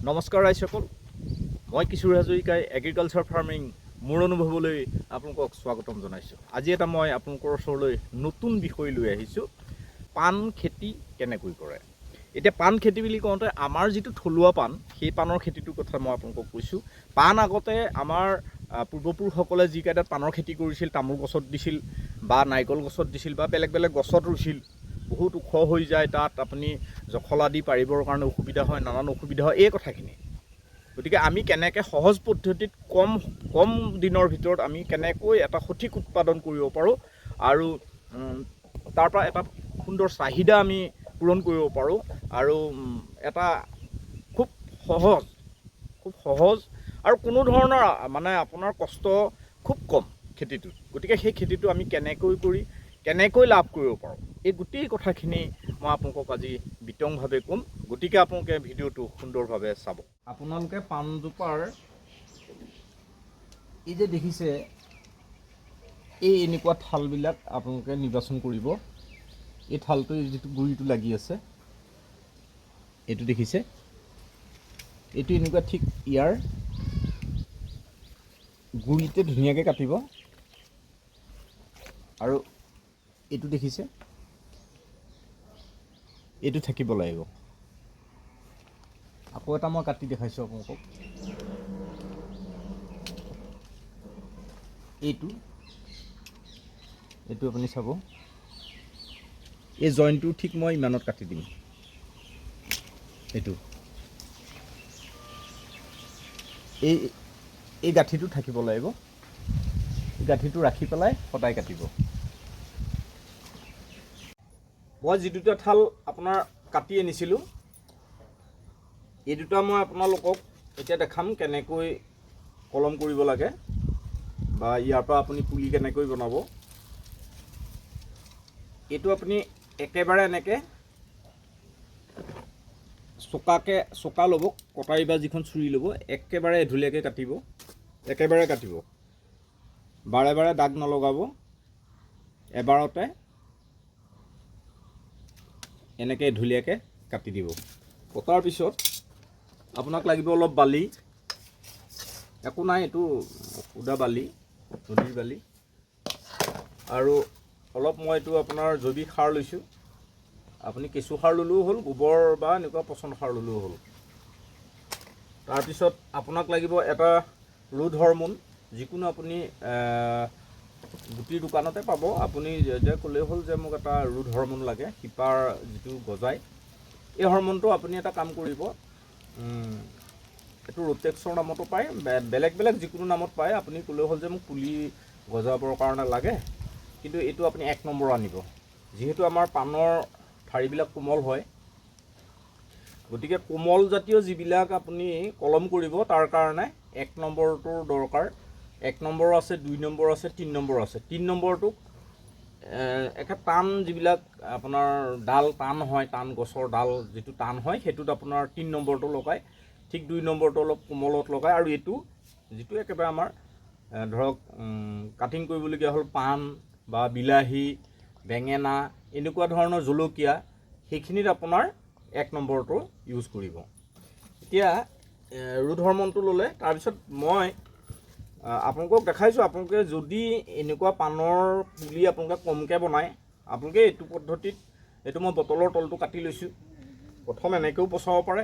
নমস্কাৰ ৰাইজসকল, মই কিশোৰ হাজৰিকাই এগ্ৰিকালচাৰ ফাৰ্মিং মোৰ অনুভৱলৈ আপোনালোকক স্বাগতম জনাইছোঁ। আজি এটা মই আপোনালোকৰ ওচৰলৈ নতুন বিষয় লৈ আহিছোঁ, পাণ খেতি কেনেকৈ কৰে। এতিয়া পাণ খেতি বুলি কওঁতে আমাৰ যিটো থলুৱা পাণ, সেই পাণৰ খেতিটোৰ কথা মই আপোনালোকক কৈছোঁ। পাণ আগতে আমাৰ পূৰ্বপুৰুষসকলে যিকেইটা পাণৰ খেতি কৰিছিল, তামোল গছত দিছিল বা নাৰিকল গছত দিছিল বা বেলেগ বেলেগ গছত ৰুইছিল। বহুত ওখ হৈ যায়, তাত আপুনি জখলা দি পাৰিবৰ কাৰণে অসুবিধা হয়, নানান অসুবিধা হয় এই কথাখিনি। গতিকে আমি কেনেকৈ সহজ পদ্ধতিত কম দিনৰ ভিতৰত আমি কেনেকৈ এটা সঠিক উৎপাদন কৰিব পাৰোঁ আৰু তাৰ পৰা এটা সুন্দৰ চাহিদা আমি পূৰণ কৰিব পাৰোঁ আৰু এটা খুব সহজ আৰু কোনো ধৰণৰ মানে আপোনাৰ কষ্ট খুব কম খেতিটোত। গতিকে সেই খেতিটো আমি কেনেকৈ লাভ কৰিব পাৰোঁ, এই গোটেই কথাখিনি মই আপোনালোকক আজি বিতংভাৱে ক'ম। গতিকে আপোনালোকে ভিডিঅ'টো সুন্দৰভাৱে চাব। আপোনালোকে পাণজোপাৰ এই যে দেখিছে, এই এনেকুৱা ঠালবিলাক আপোনালোকে নিৰ্বাচন কৰিব। এই ঠালটো যিটো গুৰিটো লাগি আছে, এইটো দেখিছে, এইটো এনেকুৱা ঠিক ইয়াৰ গুৰিতে ধুনীয়াকৈ কাটিব। আৰু এইটো দেখিছে, এইটো থাকিব লাগিব। আকৌ এটা মই কাটি দেখাইছোঁ আপোনালোকক। এইটো আপুনি চাব, এই জইনটো ঠিক মই ইমানত কাটি দিম। এই গাঁঠিটো থাকিব লাগিব। এই গাঁঠিটো ৰাখি পেলাই সদায় কাটিব। মই যি দুটা ঠাল আপোনাৰ কাটি আনিছিলোঁ, এই দুটা মই আপোনালোকক এতিয়া দেখাম কেনেকৈ কলম কৰিব লাগে বা ইয়াৰ পৰা আপুনি পুলি কেনেকৈ বনাব। এইটো আপুনি একেবাৰে এনেকৈ চোকা ল'ব, কটাৰী বা যিখন চুৰি ল'ব, একেবাৰে এঢুলীয়াকৈ কাটিব। বাৰে বাৰে দাগ নলগাব, এবাৰতে এনেকৈ এঢুলীয়াকৈ কাটি দিব। কটাৰ পিছত আপোনাক লাগিব অলপ বালি। একো নাই, এইটো সুদা বালি, নদীৰ বালি। আৰু অলপ মই এইটো আপোনাৰ জৈৱিক সাৰ লৈছোঁ। আপুনি কেঁচু সাৰ ল'লেও হ'ল, গোবৰ বা এনেকুৱা পচন সাৰ ল'লেও হ'ল। তাৰপিছত আপোনাক লাগিব এটা ৰুট হৰম'ন, যিকোনো আপুনি গুটিৰ দোকানতে পাব। আপুনি যে ক'লেই হ'ল যে মোক এটা ৰুট হৰম'ন লাগে, শিপাৰ যিটো গজায়। এই হৰম'নটো আপুনি এটা কাম কৰিব, এইটো ৰোটেক্সৰ নামতো পায়, বেলেগ যিকোনো নামত পায়। আপুনি ক'লেও হ'ল যে মোক পুলি গজাবৰ কাৰণে লাগে, কিন্তু এইটো আপুনি 1 নম্বৰ আনিব। যিহেতু আমাৰ পাণৰ ঠাৰিবিলাক কোমল হয়, গতিকে কোমল জাতীয় যিবিলাক আপুনি কলম কৰিব, তাৰ কাৰণে 1 নম্বৰটোৰ দৰকাৰ। 1 নম্বৰ আছে, 2 নম্বৰ আছে, 3 নম্বৰ আছে। 3 নম্বৰটোক একে টান যিবিলাক আপোনাৰ ডাল টান হয়, টান গছৰ ডাল যিটো টান হয়, সেইটোত আপোনাৰ 3 নম্বৰটো লগায়। ঠিক 2 নম্বৰটো অলপ কোমলত লগায়। আৰু এইটো যিটো একেবাৰে আমাৰ ধৰক কাটিং কৰিবলগীয়া হ'ল পাণ বা বিলাহী, বেঙেনা, এনেকুৱা ধৰণৰ জলকীয়া, সেইখিনিত আপোনাৰ 1 নম্বৰটো ইউজ কৰিব। এতিয়া ৰুট হৰম'নটো ল'লে, তাৰপিছত মই আপোনালোকক দেখাইছোঁ। আপোনালোকে যদি এনেকুৱা পাণৰ পুলি আপোনালোকে কমকৈ বনায়, আপোনালোকে এইটো পদ্ধতিত, এইটো মই বটলৰ তলটো কাটি লৈছোঁ, প্ৰথম এনেকৈও পচাব পাৰে,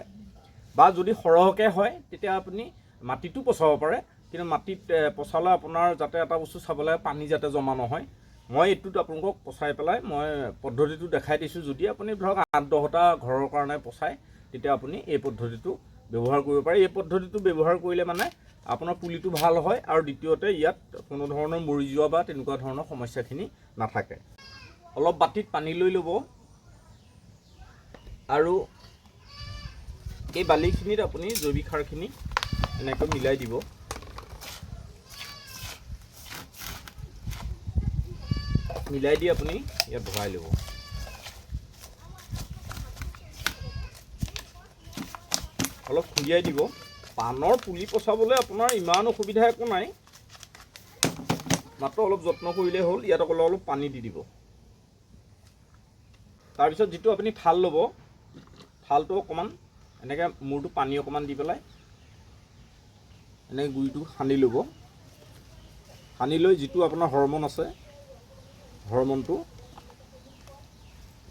বা যদি সৰহকৈ হয় তেতিয়া আপুনি মাটিতো পচাব পাৰে। কিন্তু মাটিত পচালে আপোনাৰ যাতে এটা বস্তু চাব লাগে, পানী যাতে জমা নহয়। মই এইটোত আপোনালোকক পচাই পেলাই মই পদ্ধতিটো দেখাই দিছোঁ। যদি আপুনি ধৰক 8-10টা ঘৰৰ কাৰণে পচায়, তেতিয়া আপুনি এই পদ্ধতিটো ব্যৱহাৰ কৰিব পাৰে। এই পদ্ধতিটো ব্যৱহাৰ কৰিলে মানে আপোনাৰ পুলিটো ভাল হয়, আৰু দ্বিতীয়তে ইয়াত কোনো ধৰণৰ মৰি যোৱা বা তেনেকুৱা ধৰণৰ সমস্যাখিনি নাথাকে। অলপ বাতিত পানী লৈ ল'ব, আৰু এই বালিখিনিত আপুনি জৈৱিক সাৰখিনি এনেকৈ মিলাই দিব। মিলাই দি আপুনি ইয়াত ভৰাই ল'ব। অলপ খুন্দিয়াই দিব। পাণৰ পুলি পচাবলৈ আপোনাৰ ইমান অসুবিধা একো নাই, মাত্ৰ অলপ যত্ন কৰিলেই হ'ল। ইয়াত অলপ পানী দি দিব। তাৰপিছত যিটো আপুনি ঠাল ল'ব, ঠালটো অকণমান এনেকৈ মূৰটো পানী অকণমান দি পেলাই এনেকৈ গুৰিটো সানি ল'ব। সানি লৈ যিটো আপোনাৰ হৰমন আছে হৰমনটো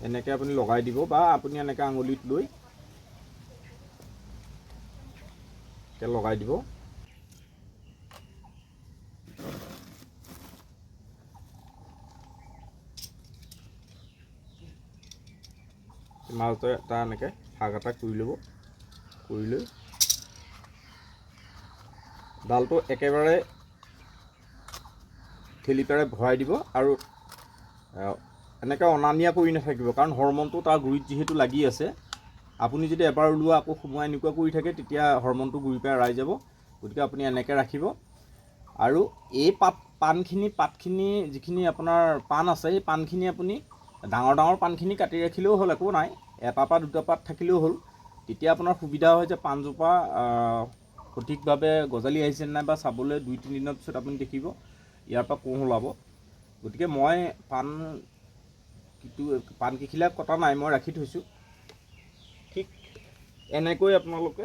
এনেকৈ আপুনি লগাই দিব, বা আপুনি এনেকৈ আঙুলিত লৈ লগাই দিব। মাজতে এটা এনেকৈ ভাগ এটা কৰি ল'ব। কৰি লৈ ডালটো একেবাৰে ঠেলিপেৰে ভৰাই দিব, আৰু এনেকৈ অনা নিয়া কৰি নাথাকিব, কাৰণ হৰমনটো তাৰ গুৰিত যিহেতু লাগি আছে। আপুনি যদি এবাৰ ওলোৱা আকৌ সোমোৱাই এনেকুৱা কৰি থাকে, তেতিয়া হৰমনটো গুৰিৰ পৰা এৰাই যাব। গতিকে আপুনি এনেকৈ ৰাখিব। আৰু এই পাতখিনি যিখিনি আপোনাৰ পাণ আছে, সেই পাণখিনি আপুনি ডাঙৰ ডাঙৰ পাণখিনি কাটি ৰাখিলেও হ'ল, একো নাই। এটা বা দুটা পাত থাকিলেও হ'ল। তেতিয়া আপোনাৰ সুবিধা হয় যে পাণজোপা সঠিকভাৱে গজালি আহিছে নাই বা চাবলৈ 2-3 দিনৰ পিছত আপুনি দেখিব ইয়াৰ পৰা কোঁহ ওলাব। গতিকে মই পাণকেইখিলা কটা নাই, মই ৰাখি থৈছোঁ। ঠিক এনেকৈ আপোনালোকে,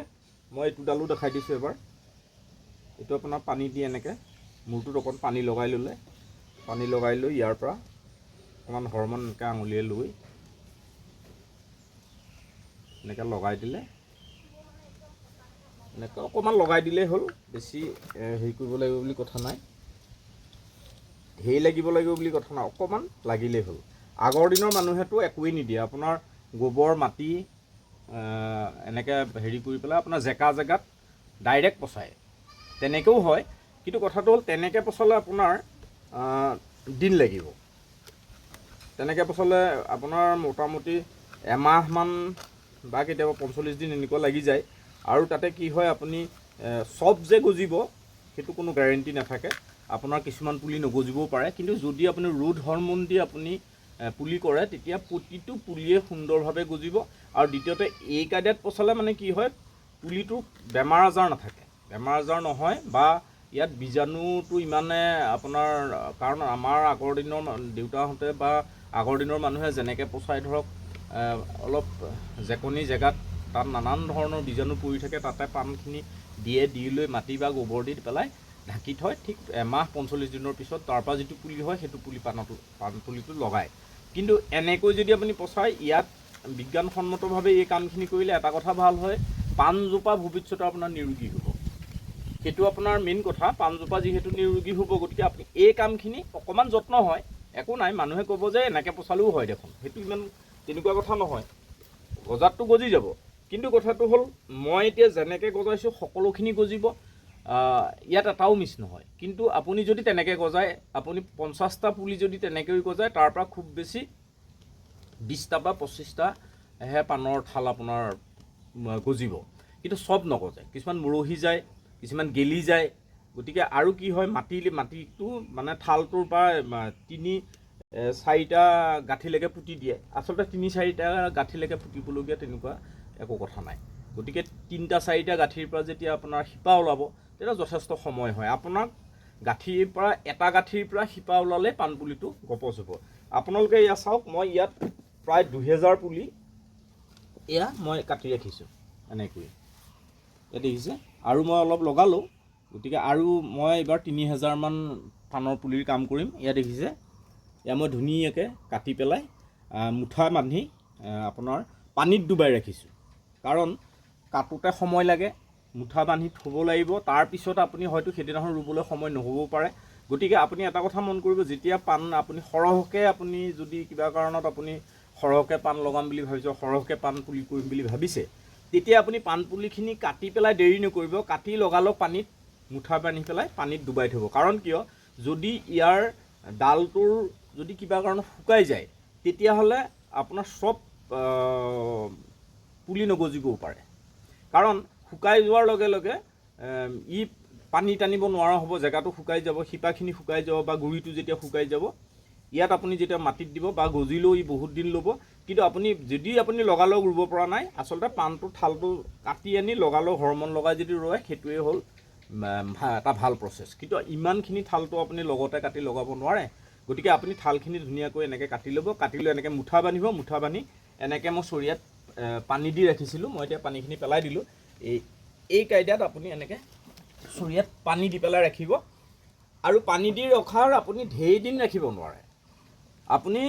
মই এইটো ডালো দেখাই দিছোঁ এবাৰ। এইটো আপোনাৰ পানী দি এনেকৈ মূৰটোত অকণ পানী লগাই ল'লে, পানী লগাই লৈ ইয়াৰ পৰা অকণমান হৰমন এনেকৈ আঙুলিয়ে লৈ এনেকৈ লগাই দিলে, এনেকৈ অকণমান লগাই দিলেই হ'ল। বেছি হেৰি কৰিব লাগিব বুলি কথা নাই, ঢেৰ লাগিব বুলি কথা নাই, অকণমান লাগিলেই হ'ল। আগৰ দিনৰ মানুহেতো একোৱেই নিদিয়ে, আপোনাৰ গোবৰ মাটি এনেকৈ হেৰি কৰি পেলাই আপোনাৰ জেকা জেগাত ডাইৰেক্ট পচায়, তেনেকৈও হয়। কিন্তু কথাটো হ'ল তেনেকৈ পচালে আপোনাৰ দিন লাগিব। তেনেকৈ পচালে আপোনাৰ মোটামুটি এমাহমান বা কেতিয়াবা 45 দিন এনেকুৱা লাগি যায়। আৰু তাতে কি হয়, আপুনি চব যে গজিব সেইটো কোনো গেৰেণ্টি নাথাকে। আপোনাৰ কিছুমান পুলি নগজিবও পাৰে। কিন্তু যদি আপুনি ৰুট হৰমন দি আপুনি পুলি কৰে, তেতিয়া প্ৰতিটো পুলিয়ে সুন্দৰভাৱে গজিব। আৰু দ্বিতীয়তে এই কাইডাত পচালে মানে কি হয়, পুলিটো বেমাৰ আজাৰ নাথাকে, বেমাৰ আজাৰ নহয়, বা ইয়াত বীজাণুটো ইমানে আপোনাৰ, কাৰণ আমাৰ আগৰ দিনৰ দেউতাহঁতে বা আগৰ দিনৰ মানুহে যেনেকৈ পচাই ধৰক অলপ জেকনি জেগাত তাত নানান ধৰণৰ বীজাণু পৰি থাকে, তাতে পাণখিনি দি লৈ মাটি বা গোবৰ দি পেলাই ঢাকি থয়। ঠিক এমাহ 45 দিনৰ পিছত তাৰপৰা যিটো পুলি হয় সেইটো পাণ পুলিটো লগায়। কিন্তু এনেকৈ যদি আপুনি পচায়, ইয়াত বিজ্ঞানসন্মতভাৱে এই কামখিনি কৰিলে এটা কথা ভাল হয়, পাণজোপা ভৱিষ্যতে আপোনাৰ নিৰোগী হ'ব। সেইটো আপোনাৰ মেইন কথা। পাণজোপা যিহেতু নিৰোগী হ'ব, গতিকে আপুনি এই কামখিনি অকণমান যত্ন হয়, একো নাই। মানুহে ক'ব যে এনেকৈ পচালেও হয় দেখোন, সেইটো ইমান তেনেকুৱা কথা নহয়। গজাতটো গজি যাব, কিন্তু কথাটো হ'ল মই এতিয়া যেনেকৈ গজাইছোঁ সকলোখিনি গজিব, ইয়াত এটাও মিছ নহয়। কিন্তু আপুনি যদি তেনেকৈ গজায়, আপুনি 50টা পুলি যদি তেনেকৈ গজায়, তাৰপৰা খুব বেছি 20টা বা 25টাহে পাণৰ ঠাল আপোনাৰ গজিব। কিন্তু চব নগজে, কিছুমান মৰহি যায়, কিছুমান গেলি যায়। গতিকে আৰু কি হয়, মাটিটো মানে ঠালটোৰ পৰা 3-4টা গাঁঠিলৈকে পুতি দিয়ে। আচলতে 3-4টা গাঁঠিলৈকে পুতিবলগীয়া তেনেকুৱা একো কথা নাই। গতিকে 3-4টা গাঁঠিৰ পৰা যেতিয়া আপোনাৰ শিপা ওলাব, তেতিয়া যথেষ্ট সময় হয়। আপোনাক এটা গাঁঠিৰ পৰা শিপা ওলালে পাণপুলিটো গপচ হ'ব। আপোনালোকে এয়া চাওক, মই ইয়াত প্ৰায় 2000 পুলি এয়া মই কাটি ৰাখিছোঁ এনেকৈ, এয়া দেখিছে। আৰু মই অলপ লগালোঁ, গতিকে আৰু মই এইবাৰ 3000মান পাণৰ পুলিৰ কাম কৰিম। এয়া দেখিছে, এয়া মই ধুনীয়াকৈ কাটি পেলাই মুঠা বান্ধি আপোনাৰ পানীত ডুবাই ৰাখিছোঁ। কাৰণ কাটোতে সময় লাগে, মুঠা বান্ধি থ'ব লাগিব। তাৰপিছত আপুনি হয়তো সেইদিনাখন ৰুবলৈ সময় নহ'বও পাৰে। গতিকে আপুনি এটা কথা মন কৰিব, যেতিয়া পাণ আপুনি সৰহকৈ, আপুনি যদি কিবা কাৰণত আপুনি সৰহকৈ পাণ লগাম বুলি ভাবিছে, সৰহকৈ পাণ পুলি কৰিম বুলি ভাবিছে, তেতিয়া আপুনি পাণ পুলিখিনি কাটি পেলাই দেৰি নকৰিব, কাটি লগালগ পানীত মুঠা বান্ধি পেলাই পানীত ডুবাই থ'ব। কাৰণ কিয়, যদি ইয়াৰ ডালটোৰ যদি কিবা কাৰণত শুকাই যায়, তেতিয়াহ'লে আপোনাৰ চব পুলি নগজিবও পাৰে। কাৰণ শুকাই যোৱাৰ লগে লগে ই পানী টানিব নোৱাৰা হ'ব, জেগাটো শুকাই যাব, শিপাখিনি শুকাই যাব, বা গুৰিটো যেতিয়া শুকাই যাব, ইয়াত আপুনি যেতিয়া মাটিত দিব বা গজিলেও ই বহুত দিন ল'ব। কিন্তু আপুনি লগালগ ৰুব পৰা নাই, আচলতে পাণটো ঠালটো কাটি আনি লগালগ হৰমন লগাই যদি ৰুৱে, সেইটোৱে হ'ল এটা ভাল প্ৰচেছ। কিন্তু ইমানখিনি ঠালটো আপুনি লগতে কাটি লগাব নোৱাৰে। গতিকে আপুনি ঠালখিনি ধুনীয়াকৈ এনেকৈ কাটি ল'ব, কাটি লৈ এনেকৈ মুঠা বান্ধিব, মুঠা বান্ধি এনেকৈ মই চৰিয়াত পানী দি ৰাখিছিলোঁ, মই এতিয়া পানীখিনি পেলাই দিলোঁ। এই কাইদাত আপুনি এনেকৈ চৰিয়াত পানী দি পেলাই ৰাখিব। আৰু পানী দি ৰখাৰ আপুনি ঢেৰ দিন ৰাখিব নোৱাৰে। আপুনি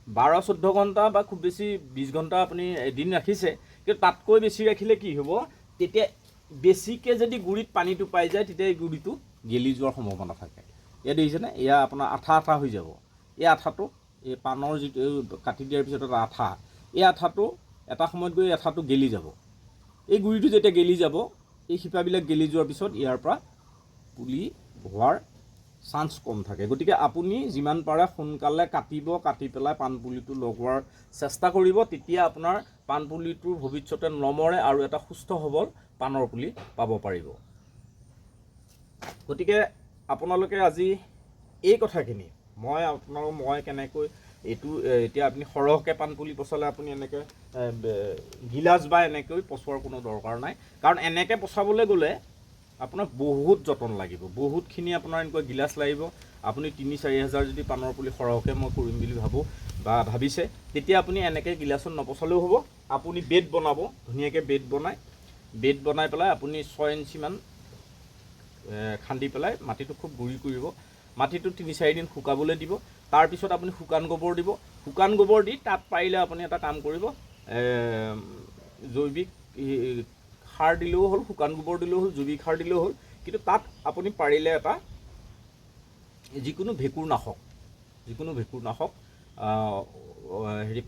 12-14 ঘণ্টা বা খুব বেছি 20 ঘণ্টা আপুনি এদিন ৰাখিছে, কিন্তু তাতকৈ বেছি ৰাখিলে কি হ'ব, তেতিয়া বেছিকৈ যদি গুড়িত পানীটো পাই যায়, তেতিয়া এই গুড়িটো গেলি যোৱাৰ সম্ভাৱনা থাকে। এয়া দেখিছেনে, এয়া আপোনাৰ আঠা আঠা হৈ যাব। এই আঠাটো এই পাণৰ যিটো কাটি দিয়াৰ পিছত এটা আঠা, এই আঠাটো এটা সময়ত গৈ আঠাটো গেলি যাব। এই গুড়িটো যেতিয়া গেলি যাব, এই শিপাবিলাক গেলি যোৱাৰ পিছত ইয়াৰ পৰা পুলি হোৱাৰ চান্স কম থাকে। গতিকে আপুনি যিমান পাৰে সোনকালে কাটিব, কাটি পেলাই পাণপুলিটো লগোৱাৰ চেষ্টা কৰিব। তেতিয়া আপোনাৰ পাণপুলিটোৰ ভৱিষ্যতে নমৰে আৰু এটা সুস্থ সবল পাণৰ পুলি পাব পাৰিব। গতিকে আপোনালোকে আজি এই কথাখিনি মই কেনেকৈ এইটো এতিয়া আপুনি সৰহকৈ পাণপুলি পচালে আপুনি এনেকৈ গিলাচ বা এনেকৈ পচোৱাৰ কোনো দৰকাৰ নাই। কাৰণ এনেকৈ পচাবলৈ গ'লে আপোনাক বহুত যতন লাগিব, বহুতখিনি আপোনাৰ এনেকুৱা গিলাচ লাগিব। আপুনি 3-4 হাজাৰ যদি পাণৰ পুলি সৰহকৈ মই কৰিম বুলি ভাবিছে, তেতিয়া আপুনি এনেকৈ গিলাচত নপচালেও হ'ব। আপুনি বেড বনাব, ধুনীয়াকৈ বেড বনাই পেলাই আপুনি 6 ইঞ্চিমান খান্দি পেলাই মাটিটো খুব গুড়ি কৰিব। মাটিটো 3-4 দিন শুকাবলৈ দিব। তাৰপিছত আপুনি শুকান গোবৰ দিব। শুকান গোবৰ দি তাত পাৰিলে আপুনি এটা কাম কৰিব, জৈৱিক সাৰ দিলেও হ'ল, শুকান গোবৰ দিলেও হ'ল, জৈৱিক সাৰ দিলেও হ'ল। কিন্তু তাত আপুনি পাৰিলে এটা যিকোনো ভেঁকুৰনাশক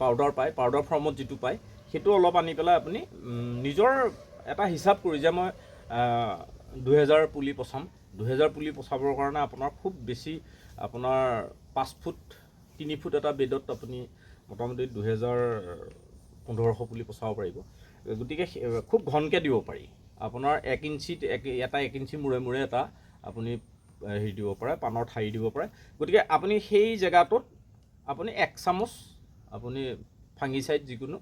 পাউডাৰ পায়, পাউডাৰ ফৰ্মত যিটো পায়, সেইটো অলপ আনি পেলাই আপুনি নিজৰ এটা হিচাপ কৰি যে মই 2000 পুলি পচাম। 2000 পুলি পচাবৰ কাৰণে আপোনাৰ খুব বেছি আপোনাৰ 5 ফুট 3 ফুট এটা বেডত আপুনি মোটামুটি 2500-1500 পুলি পচাব পাৰিব। গতিকে খুব ঘনকৈ দিব পাৰি। আপোনাৰ 1 ইঞ্চি মূৰে মূৰে এটা আপুনি হেৰি দিব পাৰে, পাণৰ ঠাৰি দিব পাৰে। গতিকে আপুনি সেই জেগাটোত আপুনি 1 চামুচ আপুনি ফাংগিচাইড যিকোনো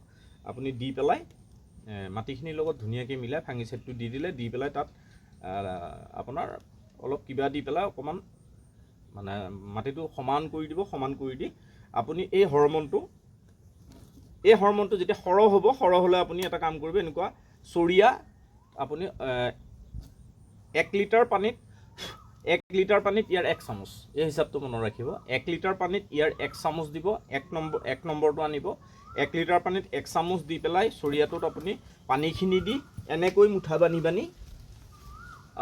আপুনি দি পেলাই মাটিখিনিৰ লগত ধুনীয়াকৈ মিলাই ফাংগিচাইডটো দি দিলে, দি পেলাই তাত আপোনাৰ অলপ কিবা দি পেলাই অকণমান মানে মাটিটো সমান কৰি দিব। সমান কৰি দি আপুনি এই হৰমনটো যেতিয়া সৰহ হ'ব, সৰহ হ'লে আপুনি এটা কাম কৰিব, এনেকুৱা চৰিয়া আপুনি 1 লিটাৰ পানীত ইয়াৰ 1 চামুচ, এই হিচাপটো মনত ৰাখিব। 1 লিটাৰ পানীত ইয়াৰ 1 চামুচ দিব। 1 নম্বৰটো আনিব। 1 লিটাৰ পানীত 1 চামুচ দি পেলাই চৰিয়াটোত আপুনি পানীখিনি দি এনেকৈ মুঠা বান্ধি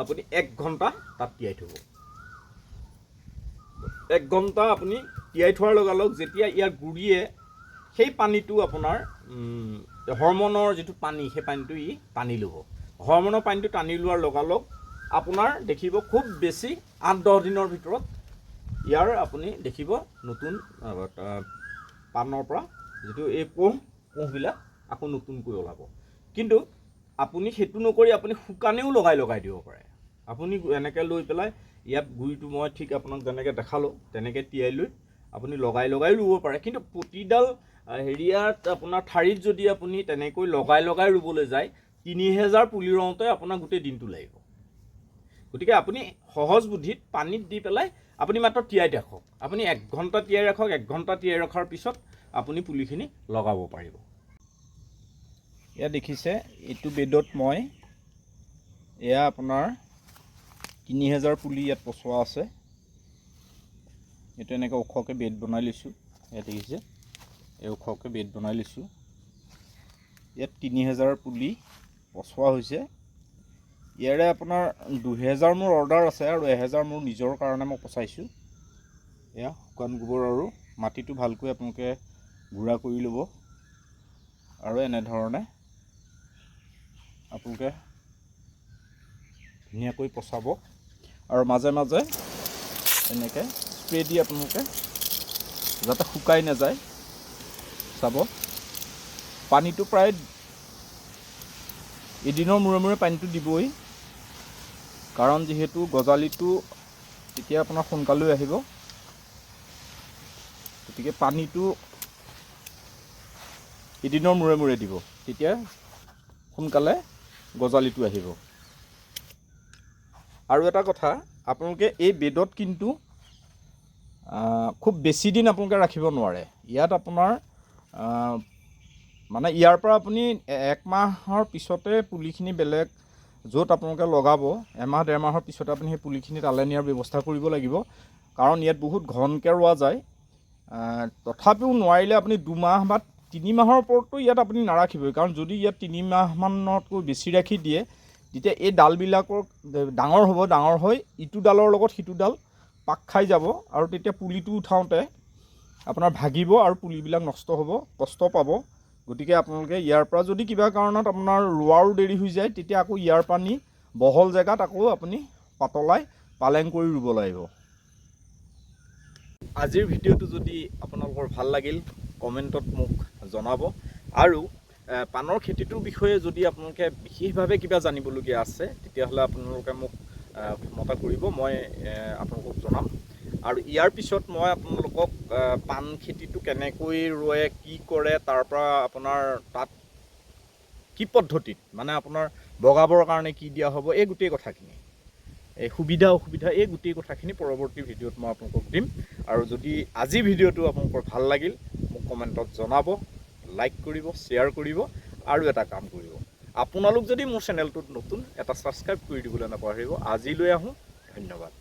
আপুনি 1 ঘণ্টা তাত তিয়াই থ'ব। 1 ঘণ্টা আপুনি তিয়াই থোৱাৰ লগালগ যেতিয়া ইয়াৰ গুৰিয়ে সেই পানীটো আপোনাৰ হৰমনৰ যিটো পানী, সেই পানীটো টানি ল'ব। হৰমনৰ পানীটো টানি লোৱাৰ লগালগ আপোনাৰ দেখিব খুব বেছি 8-10 দিনৰ ভিতৰত ইয়াৰ আপুনি দেখিব নতুন পাণৰ পৰা যিটো এই কোঁহবিলাক আকৌ নতুনকৈ ওলাব। কিন্তু আপুনি সেইটো নকৰি আপুনি শুকানেও লগাই দিব পাৰে। আপুনি এনেকৈ লৈ পেলাই ইয়াত গুড়িটো মই ঠিক আপোনাক যেনেকৈ দেখালোঁ তেনেকৈ তিয়াই লৈ আপুনি লগাই ৰুব পাৰে। কিন্তু প্ৰতিডাল হেৰিয়াত আপোনাৰ ঠাৰিত যদি আপুনি তেনেকৈ লগাই ৰুবলৈ যায়, 3000 পুলি ৰুওঁতে আপোনাৰ গোটেই দিনটো লাগিব। গতিকে আপুনি সহজ বুদ্ধিত পানীত দি পেলাই আপুনি মাত্ৰ তিয়াই ৰাখক। আপুনি 1 ঘণ্টা তিয়াই ৰাখক। 1 ঘণ্টা তিয়াই ৰখাৰ পিছত আপুনি পুলিখিনি লগাব পাৰিব। এয়া দেখিছে, এইটো বেডত মই এয়া আপোনাৰ 3000 পুলি ইয়াত পচোৱা আছে। এইটো এনেকৈ ওখকৈ বেড বনাই লৈছোঁ। ইয়াত দেখিছে, এই ওখকৈ বেড বনাই লৈছোঁ। ইয়াত 3000 পুলি পচোৱা হৈছে। ইয়াৰে আপোনাৰ 2000 মোৰ অৰ্ডাৰ আছে আৰু 1000 মোৰ নিজৰ কাৰণে মই পচাইছোঁ। এয়া শুকান গোবৰ আৰু মাটিটো ভালকৈ আপোনালোকে গুড়া কৰি ল'ব আৰু এনেধৰণে আপোনালোকে ধুনীয়াকৈ পচাব আৰু মাজে মাজে এনেকৈ স্প্ৰে দি আপোনালোকে যাতে শুকাই নাযায় চাব। পানীটো প্ৰায় এদিনৰ মূৰে মূৰে পানীটো দিবই, কাৰণ যিহেতু গজালিটো তেতিয়া আপোনাৰ সোনকালে আহিব। গতিকে পানীটো এদিনৰ মূৰে মূৰে দিব, তেতিয়া সোনকালে গজালিটো আহিব। আৰু এটা কথা, আপোনালোকে এই বেডত কিন্তু খুব বেছি দিন আপোনালোকে ৰাখিব নোৱাৰে। ইয়াত আপোনাৰ মানে ইয়াৰ পৰা আপুনি 1 মাহৰ পিছতে পুলিখিনি বেলেগ য'ত আপোনালোকে লগাব, এমাহ 1.5 মাহৰ পিছতে আপুনি সেই পুলিখিনি তালৈ নিয়াৰ ব্যৱস্থা কৰিব লাগিব, কাৰণ ইয়াত বহুত ঘনকৈ ৰোৱা যায়। তথাপিও নোৱাৰিলে আপুনি 2 মাহ বা 3 মাহৰ ওপৰতো ইয়াত আপুনি নাৰাখিবই, কাৰণ যদি ইয়াত 3 মাহমানতকৈ বেছি ৰাখি দিয়ে তেতিয়া এই ডালবিলাকৰ ডাঙৰ হ'ব, ডাঙৰ হৈ ইটো ডালৰ লগত সিটো ডাল পাক খাই যাব, আৰু তেতিয়া পুলিটো উঠাওঁতে আপোনাৰ ভাগিব আৰু পুলিবিলাক নষ্ট হ'ব, কষ্ট পাব। গতিকে আপোনালোকে ইয়াৰ পৰা যদি কিবা কাৰণত আপোনাৰ ৰোৱাৰো দেৰি হৈ যায়, তেতিয়া আকৌ ইয়াৰ পৰা নি বহল জেগাত আকৌ আপুনি পাতলাই পালেং কৰি ৰুব লাগিব। আজিৰ ভিডিঅ'টো যদি আপোনালোকৰ ভাল লাগিল কমেণ্টত মোক জনাব, আৰু পাণৰ খেতিটোৰ বিষয়ে যদি আপোনালোকে বিশেষভাৱে কিবা জানিবলগীয়া আছে তেতিয়াহ'লে আপোনালোকে মোক ফোন কৰিব, মই আপোনালোকক জনাম। আৰু ইয়াৰ পিছত মই আপোনালোকক পাণ খেতিটো কেনেকৈ ৰোৱে, কি কৰে, তাৰ পৰা আপোনাৰ তাত কি পদ্ধতিত মানে আপোনাৰ বগাবৰ কাৰণে কি দিয়া হ'ব, এই গোটেই কথাখিনি, এই সুবিধা অসুবিধা, এই গোটেই কথাখিনি পৰৱৰ্তী ভিডিঅ'ত মই আপোনালোকক দিম। আৰু যদি আজি ভিডিঅ'টো আপোনালোকৰ ভাল লাগিল মোক কমেণ্টত জনাব, লাইক কৰিব, শ্বেয়াৰ কৰিব, আৰু এটা কাম কৰিব, আপোনালোক যদি মোৰ চেনেলটোত নতুন, এটা ছাবস্ক্ৰাইব কৰি দিবলৈ নাপাহৰিব। আজিলৈ আহোঁ, ধন্যবাদ।